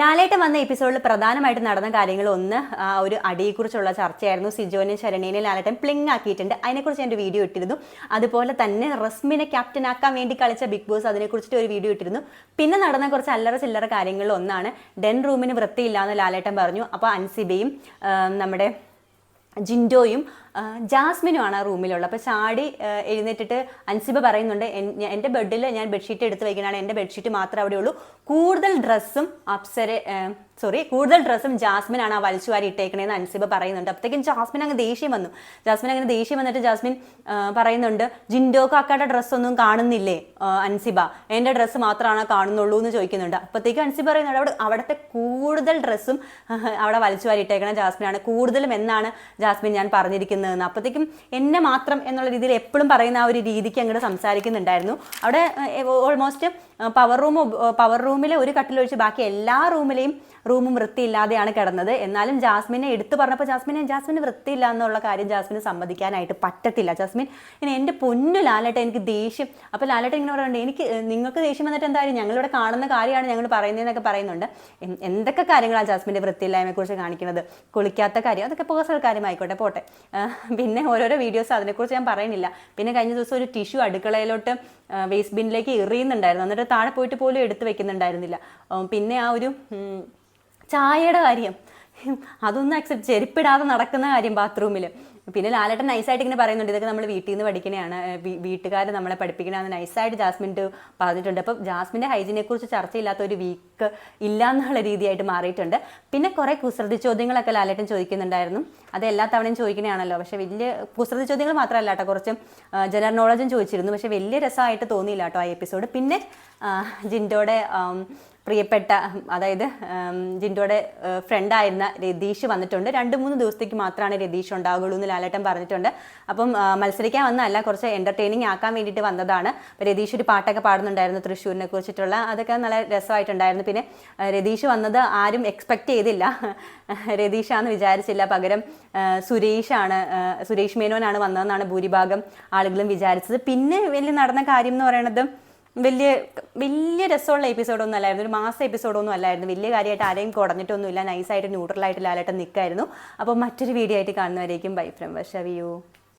ലാലേട്ടൻ വന്ന എപ്പിസോഡിൽ പ്രധാനമായിട്ട് നടന്ന കാര്യങ്ങൾ ഒന്ന് ഒരു അടിയെക്കുറിച്ചുള്ള ചർച്ചയായിരുന്നു. സിജോനെ ശരണേനെ ലാലേട്ടൻ പ്ലിങ് ആക്കിയിട്ടുണ്ട്. അതിനെക്കുറിച്ച് ഞാൻ ഒരു വീഡിയോ ഇട്ടിരുന്നു. അതുപോലെ തന്നെ റസ്മിനെ ക്യാപ്റ്റൻ ആക്കാൻ വേണ്ടി കളിച്ച ബിഗ് ബോസ് അതിനെക്കുറിച്ചിട്ട് ഒരു വീഡിയോ ഇട്ടിരുന്നു. പിന്നെ നടന്ന കുറച്ച് അല്ലറ ചില്ലറ കാര്യങ്ങളിൽ ഒന്നാണ് ഡെൻ റൂമിന് വൃത്തിയില്ലാന്ന് ലാലേട്ടൻ പറഞ്ഞു. അപ്പോൾ അൻസിബയും നമ്മുടെ ജിൻഡോയും ജാസ്മിനുമാണ് ആ റൂമിലുള്ളത്. അപ്പോൾ ചാടി എഴുന്നേറ്റിട്ട് അൻസിബ പറയുന്നുണ്ട്, എൻ്റെ ബെഡിൽ ഞാൻ ബെഡ്ഷീറ്റ് എടുത്ത് വയ്ക്കുന്നതാണ്, എൻ്റെ ബെഡ്ഷീറ്റ് മാത്രമേ അവിടെ ഉള്ളൂ, കൂടുതൽ ഡ്രസ്സും ജാസ്മിനാണ് ആ വലിച്ചുവാരി ഇട്ടേക്കണേന്ന് അൻസിബ പറയുന്നുണ്ട്. അപ്പോഴത്തേക്കും ജാസ്മിൻ അങ്ങ് ദേഷ്യം വന്നിട്ട് ജാസ്മിൻ പറയുന്നുണ്ട്, ജിൻഡോക്ക് അക്കയുടെ ഡ്രസ്സൊന്നും കാണുന്നില്ലേ അൻസിബ, എൻ്റെ ഡ്രസ്സ് മാത്രമാണ് കാണുന്നുള്ളൂ എന്ന് ചോദിക്കുന്നുണ്ട്. അപ്പോഴത്തേക്കും അൻസിബ പറയുന്നുണ്ട്, അവിടുത്തെ കൂടുതൽ ഡ്രസ്സും അവിടെ വലിച്ചുവാരി ഇട്ടേക്കണ ജാസ്മിനാണ്, കൂടുതലും എന്നാണ് ജാസ്മിൻ ഞാൻ പറഞ്ഞിരിക്കുന്നത്. അപ്പോഴത്തേക്കും എന്നെ മാത്രം എന്നുള്ള രീതിയിൽ എപ്പോഴും പറയുന്ന ആ ഒരു രീതിക്ക് അങ്ങോട്ട് സംസാരിക്കുന്നുണ്ടായിരുന്നു. അവിടെ ഓൾമോസ്റ്റ് പവർ റൂമിലെ ഒരു കട്ടിലൊഴിച്ച് ബാക്കി എല്ലാ റൂമും വൃത്തിയില്ലാതെയാണ് കിടന്നത്. എന്നാലും ജാസ്മിനെ എടുത്തു പറഞ്ഞപ്പോൾ ജാസ്മിന് വൃത്തിയില്ല എന്നുള്ള കാര്യം ജാസ്മിന് സമ്മതിക്കാനായിട്ട് പറ്റത്തില്ല. ജാസ്മിൻ ഇനി എൻ്റെ പൊന്നു ലാലേട്ടൻ എനിക്ക് ദേഷ്യം. അപ്പോൾ ലാലേട്ടൻ ഇങ്ങനെ പറയുന്നുണ്ട്, എനിക്ക് നിങ്ങൾക്ക് ദേഷ്യം വന്നിട്ട് എന്തായാലും ഞങ്ങളിവിടെ കാണുന്ന കാര്യമാണ് ഞങ്ങൾ പറയുന്നതെന്നൊക്കെ പറയുന്നുണ്ട്. എന്തൊക്കെ കാര്യങ്ങളാണ് ജാസ്മിൻ്റെ വൃത്തിയില്ലായ്മയെക്കുറിച്ച് കാണിക്കുന്നത്? കുളിക്കാത്ത കാര്യം, അതൊക്കെ പേഴ്സണൽ കാര്യമായിക്കോട്ടെ, പോട്ടെ. പിന്നെ ഓരോരോ വീഡിയോസ് അതിനെക്കുറിച്ച് ഞാൻ പറയുന്നില്ല. പിന്നെ കഴിഞ്ഞ ദിവസം ഒരു ടിഷ്യൂ അടുക്കളയിലോട്ട് വേസ്റ്റ് ബിന്നിലേക്ക് എറിയുന്നുണ്ടായിരുന്നു, എന്നിട്ട് താഴെ പോയിട്ട് പോലും എടുത്ത് വെക്കുന്നുണ്ടായിരുന്നില്ല. പിന്നെ ആ ഒരു ചായയുടെ കാര്യം, അതൊന്നും അക്സെപ്റ്റ്, ചെരുപ്പിടാതെ നടക്കുന്ന കാര്യം ബാത്റൂമിൽ. പിന്നെ ലാലേട്ടൻ നൈസായിട്ട് ഇങ്ങനെ പറയുന്നുണ്ട്, ഇതൊക്കെ നമ്മൾ വീട്ടിൽ നിന്ന് പഠിക്കണതാണ്, വീട്ടുകാർ നമ്മളെ പഠിപ്പിക്കണമെന്ന് നൈസായിട്ട് ജാസ്മിൻ പറഞ്ഞിട്ടുണ്ട്. അപ്പം ജാസ്മിൻ്റെ ഹൈജീനെ കുറിച്ച് ചർച്ചയില്ലാത്ത ഒരു വീക്ക് ഇല്ല എന്നുള്ള രീതിയായിട്ട് മാറിയിട്ടുണ്ട്. പിന്നെ കുറേ കുസൃതി ചോദ്യങ്ങളൊക്കെ ലാലേട്ടൻ ചോദിക്കുന്നുണ്ടായിരുന്നു. അത് എല്ലാ തവണയും ചോദിക്കണയാണല്ലോ, പക്ഷേ വലിയ കുസൃതി ചോദ്യങ്ങൾ മാത്രമല്ല കേട്ടോ, കുറച്ചും ജനറൽ നോളജും ചോദിച്ചിരുന്നു. പക്ഷേ വലിയ രസമായിട്ട് തോന്നിയില്ല കേട്ടോ ആ എപ്പിസോഡ്. പിന്നെ ജിൻഡോയുടെ പ്രിയപ്പെട്ട, അതായത് ജിൻഡോയുടെ ഫ്രണ്ടായിരുന്ന രതീഷ് വന്നിട്ടുണ്ട്. 2-3 ദിവസത്തേക്ക് മാത്രമാണ് രതീഷ് ഉണ്ടാവുകയുള്ളൂ എന്ന് ലാലേട്ടൻ പറഞ്ഞിട്ടുണ്ട്. അപ്പം മത്സരിക്കാൻ വന്നതല്ല, കുറച്ച് എൻ്റർടൈനിങ് ആക്കാൻ വേണ്ടിയിട്ട് വന്നതാണ്. അപ്പോൾ രതീഷ് ഒരു പാട്ടൊക്കെ പാടുന്നുണ്ടായിരുന്നു തൃശ്ശൂരിനെ കുറിച്ചിട്ടുള്ള, അതൊക്കെ നല്ല രസമായിട്ടുണ്ടായിരുന്നു. പിന്നെ രതീഷ് വന്നത് ആരും എക്സ്പെക്റ്റ് ചെയ്തില്ല, രതീഷാന്ന് വിചാരിച്ചില്ല. പകരം സുരേഷ് മേനോനാണ് വന്നതെന്നാണ് ഭൂരിഭാഗം ആളുകളും വിചാരിച്ചത്. പിന്നെ വലിയ നടന്ന കാര്യം എന്ന് പറയുന്നത് വലിയ രസമുള്ള എപ്പിസോഡൊന്നും അല്ലായിരുന്നു, ഒരു മാസം എപ്പിസോഡൊന്നും അല്ലായിരുന്നു. വലിയ കാര്യമായിട്ട് ആരെയും കുടഞ്ഞിട്ടൊന്നുമില്ല, നൈസായിട്ട് ന്യൂട്രലായിട്ട് ലാലേട്ടൻ നിൽക്കായിരുന്നു. അപ്പോൾ മറ്റൊരു വീഡിയോ ആയിട്ട് കാണുന്നവരേക്കും ബൈ ഫ്രം വർഷ.